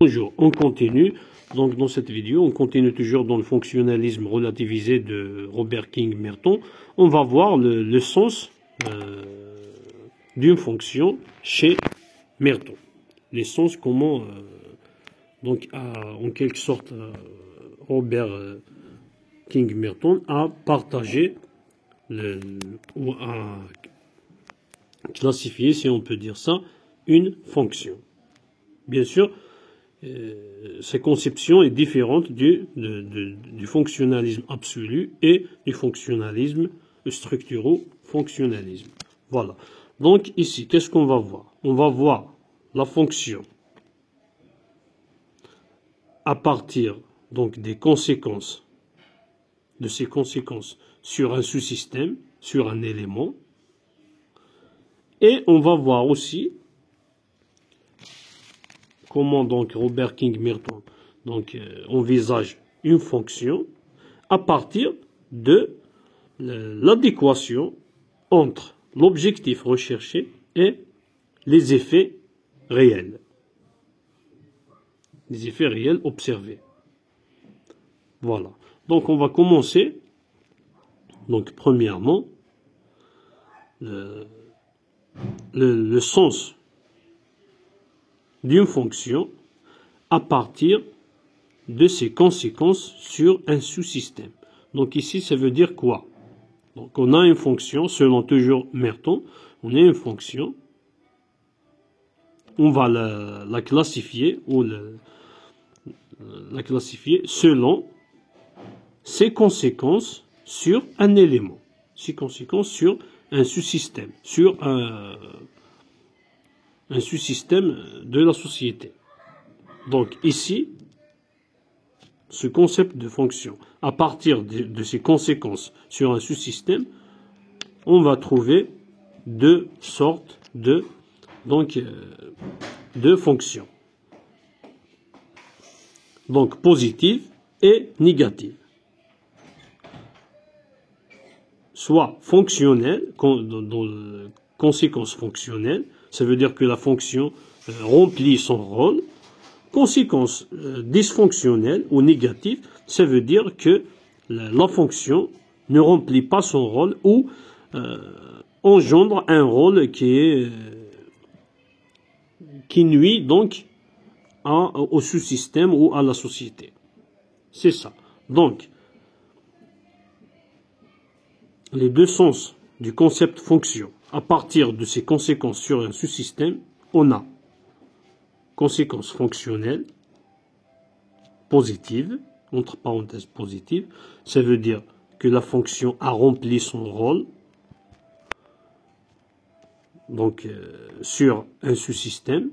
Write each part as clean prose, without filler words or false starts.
Bonjour, on continue. Donc dans cette vidéo, on continue toujours dans le fonctionnalisme relativisé de Robert King Merton. On va voir le sens d'une fonction chez Merton. Les sens, comment en quelque sorte Robert King Merton a partagé ou a classifié, si on peut dire ça, une fonction. Bien sûr, cette conception est différente du fonctionnalisme absolu et du fonctionnalisme structuro-fonctionnalisme. Voilà. Donc ici, qu'est-ce qu'on va voir? On va voir la fonction à partir donc des conséquences, de ces conséquences sur un sous-système, sur un élément. Et on va voir aussi comment donc Robert King Merton envisage une fonction à partir de l'adéquation entre l'objectif recherché et les effets réels. Les effets réels observés. Voilà. Donc on va commencer. Donc premièrement, le sens d'une fonction à partir de ses conséquences sur un sous-système. Donc ici, ça veut dire quoi? Donc on a une fonction, selon toujours Merton, on a une fonction, on va la classifier ou la classifier selon ses conséquences sur un élément, ses conséquences sur un sous-système, sur un sous-système de la société. Donc ici, ce concept de fonction, à partir de ses conséquences sur un sous-système, on va trouver deux sortes de fonctions. Donc positive et négative. Soit fonctionnelle, conséquence fonctionnelle, ça veut dire que la fonction remplit son rôle. Conséquence dysfonctionnelle ou négative, ça veut dire que la fonction ne remplit pas son rôle ou engendre un rôle qui nuit donc au sous-système ou à la société. C'est ça. Donc, les deux sens du concept fonction, à partir de ses conséquences sur un sous-système, on a conséquences fonctionnelles positives, entre parenthèses positives, ça veut dire que la fonction a rempli son rôle donc sur un sous-système.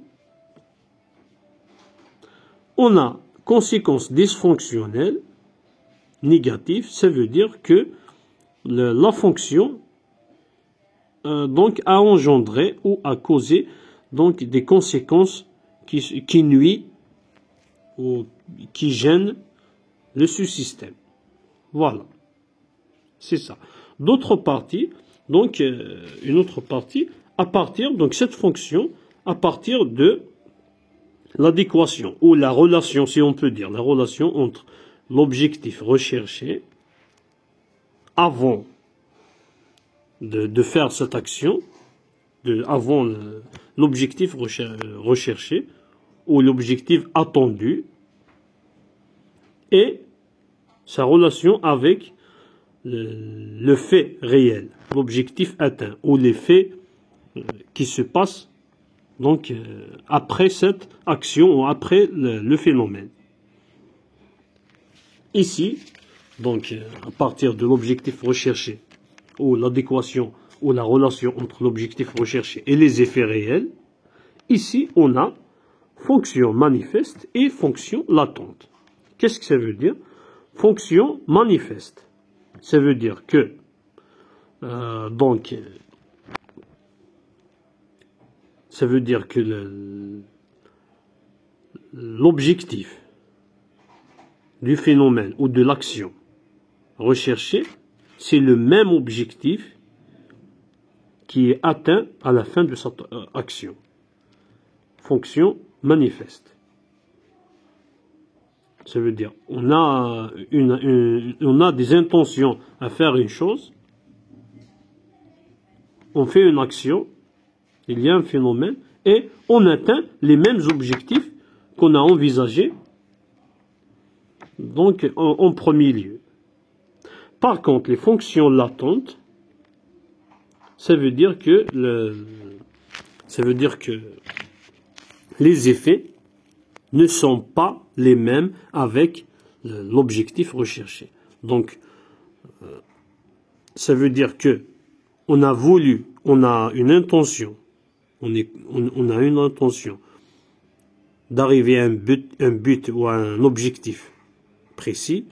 On a conséquences dysfonctionnelles négatives, ça veut dire que la fonction donc a engendré ou a causé donc des conséquences qui nuisent ou qui gênent le sous-système. Voilà. C'est ça. D'autre partie, donc une autre partie, à partir, donc cette fonction, à partir de l'adéquation ou la relation, si on peut dire, la relation entre l'objectif recherché avant de faire cette action, avant l'objectif recherché ou l'objectif attendu et sa relation avec le fait réel, l'objectif atteint ou les faits qui se passent donc après cette action ou après le phénomène. Ici, donc à partir de l'objectif recherché ou l'adéquation ou la relation entre l'objectif recherché et les effets réels, ici on a fonction manifeste et fonction latente. Qu'est-ce que ça veut dire? Fonction manifeste, ça veut dire que ça veut dire que l'objectif du phénomène ou de l'action recherchée, c'est le même objectif qui est atteint à la fin de cette action. Fonction manifeste. Ça veut dire, on a des intentions à faire une chose, on fait une action, il y a un phénomène, et on atteint les mêmes objectifs qu'on a envisagés, donc en premier lieu. Par contre, les fonctions latentes, ça veut dire que les effets ne sont pas les mêmes avec l'objectif recherché. Donc, ça veut dire que on a une intention, on a une intention d'arriver à un but ou à un objectif précis.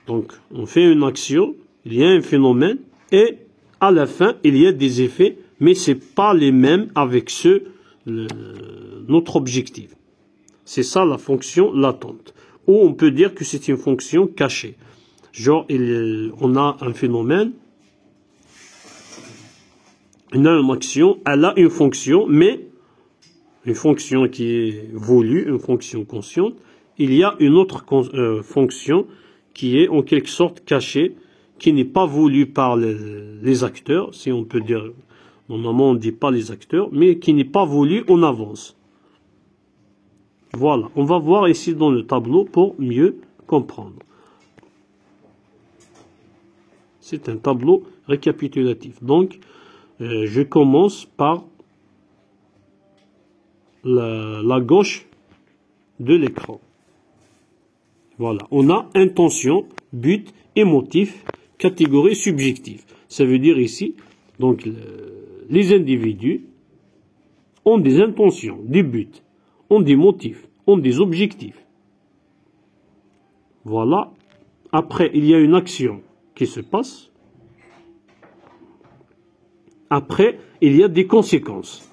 Donc, on fait une action, il y a un phénomène, et à la fin, il y a des effets, mais c'est pas les mêmes avec notre objectif. C'est ça la fonction latente. Ou on peut dire que c'est une fonction cachée. Genre, on a un phénomène, on a une action, elle a une fonction, mais une fonction qui est voulue, une fonction consciente. Il y a une autre fonction qui est en quelque sorte cachée, qui n'est pas voulue par les acteurs, si on peut dire. Normalement, on ne dit pas les acteurs, mais qui n'est pas voulue en avance. Voilà, on va voir ici dans le tableau pour mieux comprendre. C'est un tableau récapitulatif. Donc, je commence par la gauche de l'écran. Voilà, on a intention, but, émotif, catégorie subjective. Ça veut dire ici, donc, les individus ont des intentions, des buts, ont des motifs, ont des objectifs. Voilà. Après, il y a une action qui se passe. Après, il y a des conséquences.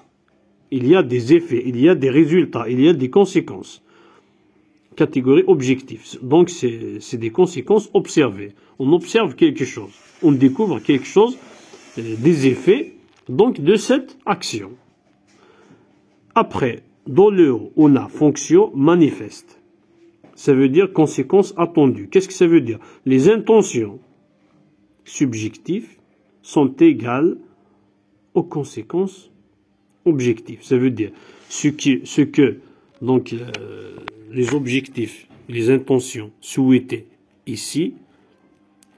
Il y a des effets, il y a des résultats, il y a des conséquences. Catégorie objectif. Donc, c'est des conséquences observées. On observe quelque chose. On découvre quelque chose, des effets, donc, de cette action. Après, dans le haut, on a fonction manifeste. Ça veut dire conséquences attendues. Qu'est-ce que ça veut dire? Les intentions subjectives sont égales aux conséquences objectives. Ça veut dire ce que donc, les objectifs, les intentions souhaitées ici,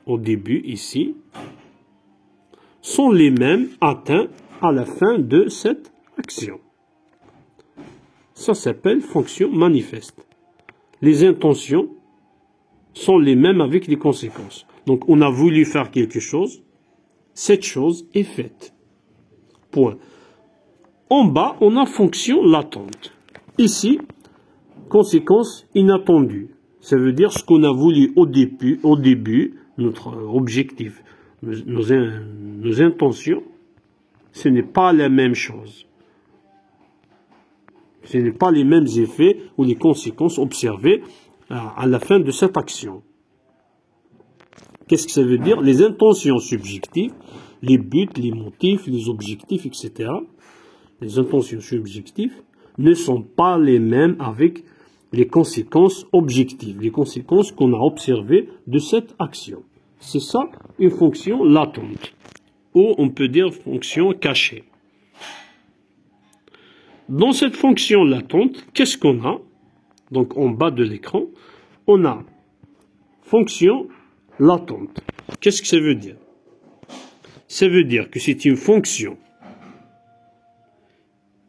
au début, ici, sont les mêmes atteints à la fin de cette action. Ça s'appelle fonction manifeste. Les intentions sont les mêmes avec les conséquences. Donc, on a voulu faire quelque chose, cette chose est faite. Point. En bas, on a fonction latente. Ici, conséquence inattendue. Ça veut dire ce qu'on a voulu au début, notre objectif, nos intentions, ce n'est pas la même chose. Ce n'est pas les mêmes effets ou les conséquences observées à la fin de cette action. Qu'est-ce que ça veut dire? Les intentions subjectives, les buts, les motifs, les objectifs, etc. Les intentions subjectives ne sont pas les mêmes avec les conséquences objectives, les conséquences qu'on a observées de cette action. C'est ça une fonction latente, ou on peut dire fonction cachée. Dans cette fonction latente, qu'est-ce qu'on a? Donc en bas de l'écran, on a fonction latente. Qu'est-ce que ça veut dire? Ça veut dire que c'est une fonction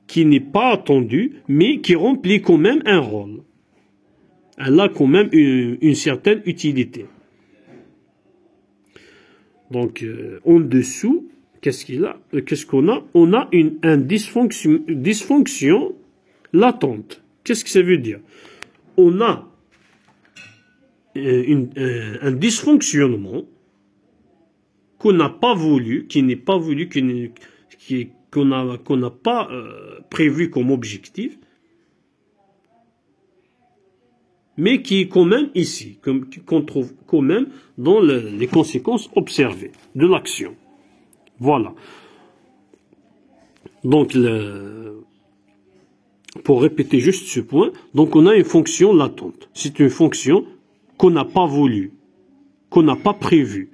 qui n'est pas attendue, mais qui remplit quand même un rôle. Elle a quand même une certaine utilité. Donc, en dessous, qu'est-ce qu'on a? On a une dysfonction latente. Qu'est-ce que ça veut dire? On a un dysfonctionnement qu'on n'a pas voulu, qui n'est pas voulu, qu'on n'a pas prévu comme objectif, mais qui est quand même ici, qu'on trouve quand même dans les conséquences observées de l'action. Voilà. Donc, pour répéter juste ce point, donc on a une fonction latente. C'est une fonction qu'on n'a pas voulu, qu'on n'a pas prévu.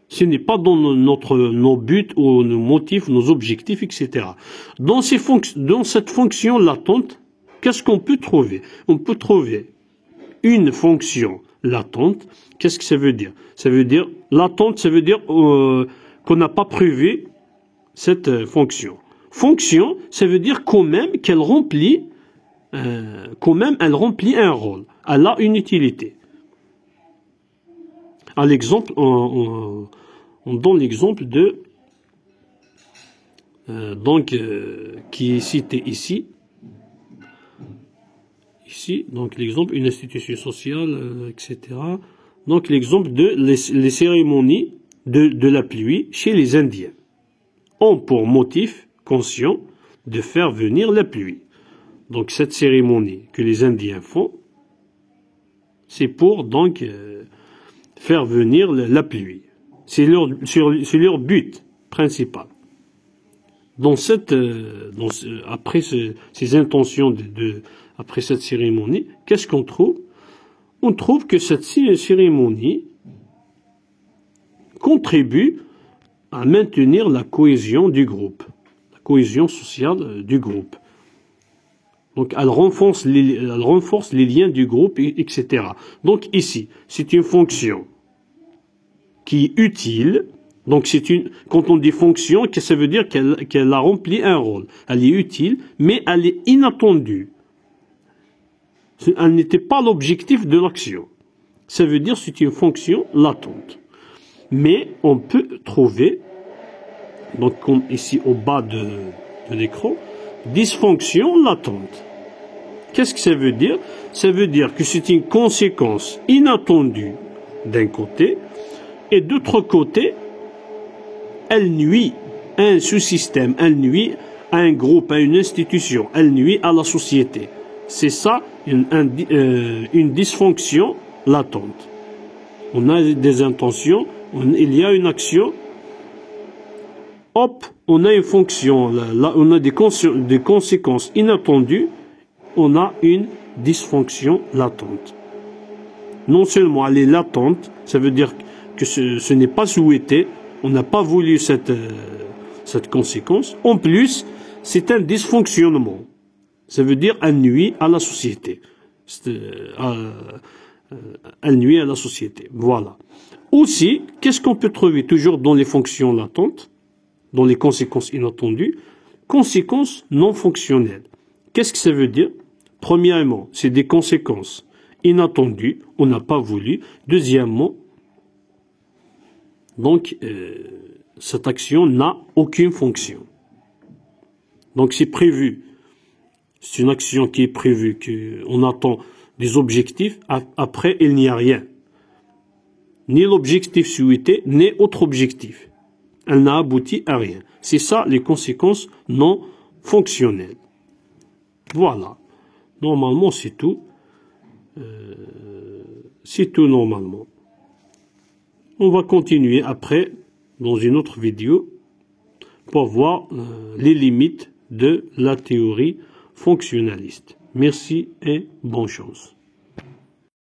Ce n'est pas dans nos buts ou nos motifs, nos objectifs, etc. Dans cette fonction latente, qu'est-ce qu'on peut trouver? On peut trouver une fonction latente. Qu'est-ce que ça veut dire? Ça veut dire, latente, ça veut dire qu'on n'a pas prévu cette fonction. Fonction, ça veut dire quand même qu'elle remplit, elle remplit un rôle. Elle a une utilité. À l'exemple, on donne l'exemple de qui est cité ici. Ici, donc l'exemple, une institution sociale, etc. Donc l'exemple de les cérémonies de la pluie chez les Indiens ont pour motif conscient de faire venir la pluie. Donc cette cérémonie que les Indiens font, c'est pour donc faire venir la pluie. C'est leur but principal. Après ces intentions après cette cérémonie, qu'est-ce qu'on trouve? On trouve que cette cérémonie contribue à maintenir la cohésion du groupe, la cohésion sociale du groupe. Donc elle renforce les liens du groupe, etc. Donc ici, c'est une fonction qui est utile. Donc quand on dit fonction, ça veut dire qu'elle a rempli un rôle. Elle est utile, mais elle est inattendue. Elle n'était pas l'objectif de l'action. Ça veut dire que c'est une fonction latente. Mais on peut trouver, donc comme ici au bas de l'écran, dysfonction latente. Qu'est-ce que ça veut dire? Ça veut dire que c'est une conséquence inattendue d'un côté, et d'autre côté, elle nuit à un sous-système, elle nuit à un groupe, à une institution, elle nuit à la société. C'est ça, une dysfonction latente. On a des intentions, il y a une action, hop, on a une fonction, là, on a des conséquences inattendues, on a une dysfonction latente. Non seulement elle est latente, ça veut dire que ce n'est pas souhaité, on n'a pas voulu cette conséquence. En plus, c'est un dysfonctionnement. Ça veut dire elle nuit à la société. Elle nuit à la société. Voilà. Aussi, qu'est-ce qu'on peut trouver toujours dans les fonctions latentes, dans les conséquences inattendues? Conséquences non fonctionnelles. Qu'est-ce que ça veut dire? Premièrement, c'est des conséquences inattendues, on n'a pas voulu. Deuxièmement, donc, cette action n'a aucune fonction. Donc, c'est prévu. C'est une action qui est prévue, qu'on attend des objectifs. Après, il n'y a rien. Ni l'objectif souhaité, ni autre objectif. Elle n'a abouti à rien. C'est ça, les conséquences non fonctionnelles. Voilà. Normalement, c'est tout. C'est tout normalement. On va continuer après, dans une autre vidéo, pour voir les limites de la théorie fonctionnaliste. Merci et bonne chance.